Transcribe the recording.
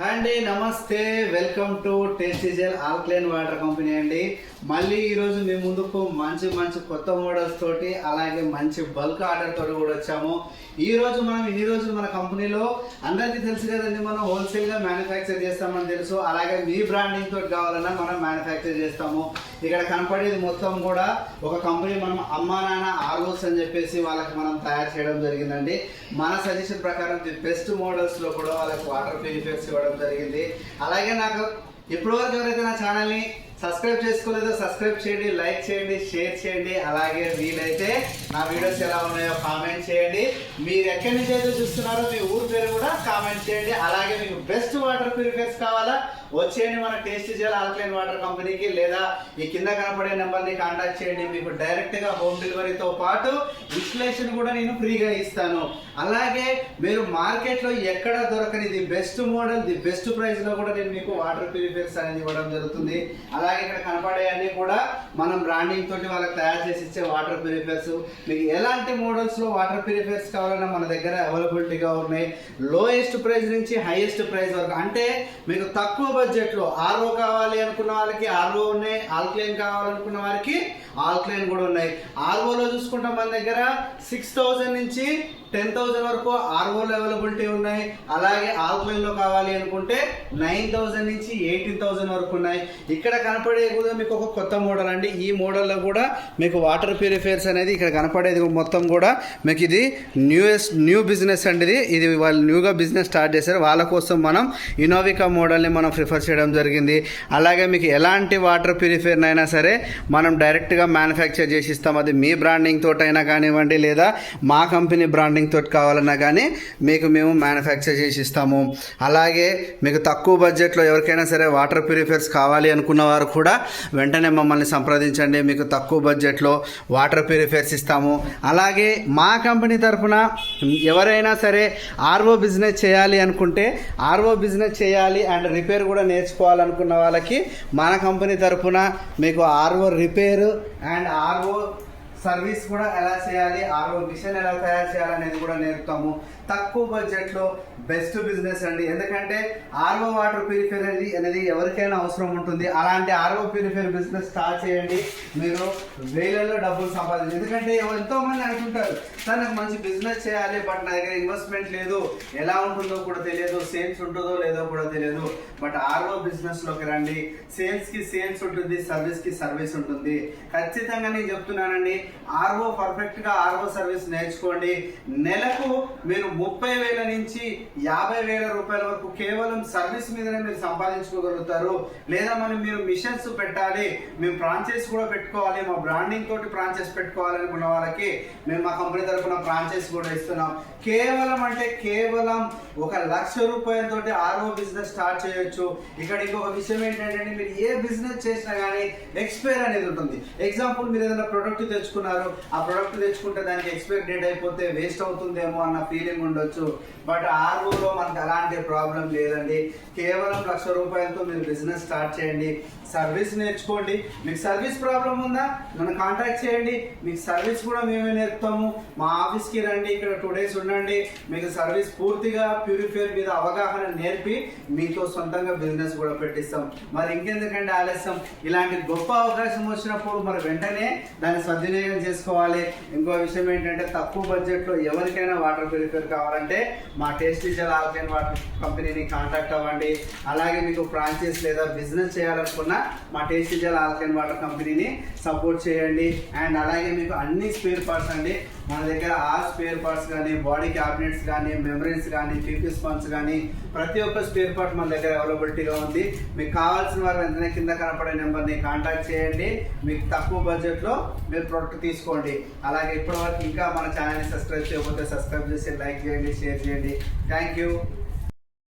అండి నమస్తే, welcome to tasty gel alkaline water company అండి. మళ్ళీ ఈరోజు మీ ముందుకు మంచి కొత్త మోడల్స్ తోటి అలాగే మంచి బల్క్ ఆర్డర్ తోటి కూడా వచ్చాము. ఇన్ని రోజులు మన కంపెనీలో అందరికీ తెలుసు కదండి, మనం హోల్సేల్గా మ్యానుఫ్యాక్చర్ చేస్తామని తెలుసు. అలాగే మీ బ్రాండింగ్ తోటి కావాలన్నా మనం మ్యానుఫ్యాక్చర్ చేస్తాము. ఇక్కడ కనపడేది మొత్తం కూడా ఒక కంపెనీ, మనం అమ్మా నాన్న ఆర్వోస్ అని చెప్పేసి వాళ్ళకి మనం తయారు చేయడం జరిగిందండి. మన సజెషన్ ప్రకారం ది బెస్ట్ మోడల్స్లో కూడా వాళ్ళకి వాటర్ ప్యూరిఫైర్స్ ఇవ్వడం జరిగింది. అలాగే నాకు ఇప్పటివరకు ఎవరైతే నా ఛానల్ని సబ్స్క్రైబ్ చేసుకోలేదో సబ్స్క్రైబ్ చేయండి, లైక్ చేయండి, షేర్ చేయండి. అలాగే వీలైతే నా వీడియోస్ ఎలా ఉన్నాయో కామెంట్ చేయండి. మీరు ఎక్కడి నుంచి అయితే చూస్తున్నారో మీ ఊరు పేరు కూడా కామెంట్ చేయండి. అలాగే మీకు బెస్ట్ వాటర్ ప్యూరిఫైర్స్ కావాలా, వచ్చేయండి మన టేస్టీ జెల్ ఆల్కలైన్ వాటర్ కంపెనీకి, లేదా ఈ కింద కనపడే నెంబర్ని కాంటాక్ట్ చేయండి. మీకు డైరెక్ట్గా హోమ్ డెలివరీతో పాటు ఇన్స్టలేషన్ కూడా నేను ఫ్రీగా ఇస్తాను. అలాగే మీరు మార్కెట్లో ఎక్కడ దొరకని the best model, the best ప్రైస్లో కూడా నేను మీకు వాటర్ ప్యూరిఫైర్స్ అనేది ఇవ్వడం జరుగుతుంది. అలాగే ఇక్కడ కనపడే అన్ని కూడా మనం బ్రాండింగ్ తోటి వాళ్ళకి తయారు చేసి ఇచ్చే వాటర్ ప్యూరిఫైర్స్. మీకు ఎలాంటి మోడల్స్ లో వాటర్ ప్యూరిఫైర్స్ కావాలన్నా మన దగ్గర అవైలబిలిటీగా ఉన్నాయి. లోయెస్ట్ ప్రైస్ నుంచి హైయెస్ట్ ప్రైస్ వరకు, అంటే మీకు తక్కువ బడ్జెట్ లో ఆర్ఓ కావాలి అనుకున్న వాళ్ళకి ఆర్ఓ ఉన్నాయి, ఆల్కలైన్ కావాలనుకున్న వారికి ఆల్కలైన్ కూడా ఉన్నాయి. ఆర్ఓలో చూసుకుంటే మన దగ్గర 6,000 నుంచి 10,000 వరకు ఆర్ఓలో అవైలబిలిటీ ఉన్నాయి. అలాగే ఆల్కలైన్ లో కావాలి అనుకుంటే 9,000 నుంచి 18,000 వరకు ఉన్నాయి. ఇక్కడ కనపడేది కూడా మీకు ఒక కొత్త మోడల్ అండి. ఈ మోడల్లో కూడా మీకు వాటర్ ప్యూరిఫైర్స్ అనేది ఇక్కడ కనపడేది మొత్తం కూడా మీకు ఇది న్యూ బిజినెస్ అండి. ఇది వాళ్ళు న్యూగా బిజినెస్ స్టార్ట్ చేశారు. వాళ్ళ కోసం మనం ఇన్నోవికా మోడల్ని మనం ప్రిఫర్ చేయడం జరిగింది. అలాగే మీకు ఎలాంటి వాటర్ ప్యూరిఫైర్ అయినా సరే మనం డైరెక్ట్గా మ్యానుఫ్యాక్చర్ చేసి ఇస్తాం. అది మీ బ్రాండింగ్ తోటైనా కానివ్వండి, లేదా మా కంపెనీ బ్రాండింగ్ తోటి కావాలన్నా కానీ మీకు మేము మ్యానుఫ్యాక్చర్ చేసి ఇస్తాము. అలాగే మీకు తక్కువ బడ్జెట్లో ఎవరికైనా సరే వాటర్ ప్యూరిఫైర్స్ కావాలి అనుకున్న వారు కూడా వెంటనే మమ్మల్ని సంప్రదించండి. మీకు తక్కువ బడ్జెట్లో వాటర్ ప్యూరిఫైర్స్ ఇస్తాము. అలాగే మా కంపెనీ తరఫున ఎవరైనా సరే ఆర్ఓ బిజినెస్ చేయాలి అనుకుంటే, ఆర్ఓ బిజినెస్ చేయాలి అండ్ రిపేర్ కూడా నేర్చుకోవాలనుకున్న వాళ్ళకి మన కంపెనీ తరఫున మీకు RO repair and RO service కూడా ఎలా చేయాలి, ఆర్ఓ మిషన్ ఎలా తయారు చేయాలనేది కూడా నేర్పుతాము. తక్కువ బడ్జెట్లో బెస్ట్ బిజినెస్ అండి. ఎందుకంటే ఆర్ఓ వాటర్ ప్యూరిఫైర్ అనేది ఎవరికైనా అవసరం ఉంటుంది. అలాంటి ఆర్ఓ ప్యూరిఫైర్ బిజినెస్ స్టార్ట్ చేయండి, మీరు వేలలో డబ్బులు సంపాదించండి. ఎందుకంటే ఎంతో మంది అనుకుంటారు, సార్ నాకు మంచి బిజినెస్ చేయాలి, బట్ నా దగ్గర ఇన్వెస్ట్మెంట్ లేదు, ఎలా ఉంటుందో కూడా తెలియదు, సేల్స్ ఉంటుందో లేదో కూడా తెలియదు. బట్ ఆర్ఓ బిజినెస్లోకి రండి. సేల్స్కి సేల్స్ ఉంటుంది, సర్వీస్కి సర్వీస్ ఉంటుంది. ఖచ్చితంగా నేను చెప్తున్నానండి, ఆర్ఓ పర్ఫెక్ట్గా ఆర్ఓ సర్వీస్ నేర్చుకోండి. నెలకు మీరు 30,000 నుంచి 50,000 రూపాయల వరకు కేవలం సర్వీస్ మీదనే మీరు సంపాదించుకోగలుగుతారు. లేదా మీరు మిషన్స్ పెట్టాలి, మేము ఫ్రాంచైజ్ కూడా పెట్టుకోవాలి, మా బ్రాండింగ్ తోటి ఫ్రాంచైజ్ పెట్టుకోవాలనుకున్న వాళ్ళకి మేము మా కంపెనీ తరఫున ఫ్రాంచైజ్ కూడా ఇస్తున్నాం. కేవలం 1,00,000 రూపాయలతోటి ఆర్ఓ బిజినెస్ స్టార్ట్ చేయొచ్చు. ఇక్కడ ఇంకొక విషయం ఏంటంటే, మీరు ఏ బిజినెస్ చేసినా కానీ ఎక్స్పైర్ అనేది ఉంటుంది. ఎగ్జాంపుల్, మీరు ఏదైనా ప్రొడక్ట్ తెచ్చుకున్నారు, ఆ ప్రొడక్ట్ తెచ్చుకుంటే దానికి ఎక్స్పైర్ డేట్ అయిపోతే వేస్ట్ అవుతుందేమో అన్న ఫీలింగ్ ఉండొచ్చు. బట్ ఆర్ఓలో మనకు అలాంటి ప్రాబ్లం లేదండి. కేవలం 1,00,000 రూపాయలతో మీరు బిజినెస్ స్టార్ట్ చేయండి, సర్వీస్ నేర్చుకోండి. మీకు సర్వీస్ ప్రాబ్లం ఉందా, నన్ను కాంటాక్ట్ చేయండి, మీకు సర్వీస్ కూడా మేమే నేర్పుతాము. మా ఆఫీస్కి రండి, ఇక్కడ 2 days ఉండండి, మీకు సర్వీస్ పూర్తిగా ప్యూరిఫైర్ మీద అవగాహన నేర్పి మీతో సొంతంగా బిజినెస్ కూడా పెట్టిస్తాం. మరి ఇంకెందుకంటే ఆలస్యం, ఇలాంటి గొప్ప అవకాశం వచ్చినప్పుడు మరి వెంటనే దాన్ని సద్వినియోగం చేసుకోవాలి. ఇంకో విషయం ఏంటంటే, తక్కువ బడ్జెట్లో ఎవరికైనా వాటర్ ప్యూరిఫైర్ కావాలంటే మా టేస్టీ జెల్ ఆల్కలైన్ వాటర్ కంపెనీని కాంటాక్ట్ అవ్వండి. అలాగే మీకు ఫ్రాంచైజ్ లేదా బిజినెస్ చేయాలనుకున్నా మా టేస్టీ జెల్ ఆల్కలైన్ వాటర్ కంపెనీని సపోర్ట్ చేయండి. అండ్ అలాగే మీకు అన్ని స్పేర్ పార్ట్స్ అండి మన దగ్గర, ఆల్ స్పేర్ పార్ట్స్ కానీ, బాడీ క్యాబినెట్స్ కానీ, మెమరీస్ కానీ, పీపీ స్పన్స్ కానీ, ప్రతి ఒక్క స్పేర్ పార్ట్ మన దగ్గర అవైలబిలిటీగా ఉంది. మీకు కావాల్సిన వారు వెంటనే కింద కనపడే నెంబర్ని కాంటాక్ట్ చేయండి. మీకు తక్కువ బడ్జెట్లో మీరు ప్రొడక్ట్ తీసుకోండి. అలాగే ఇప్పటివరకు ఇంకా మన ఛానల్ని సబ్స్క్రైబ్ చేయకపోతే సబ్స్క్రైబ్ చేసి లైక్ చేయండి, షేర్ చేయండి. Thank you.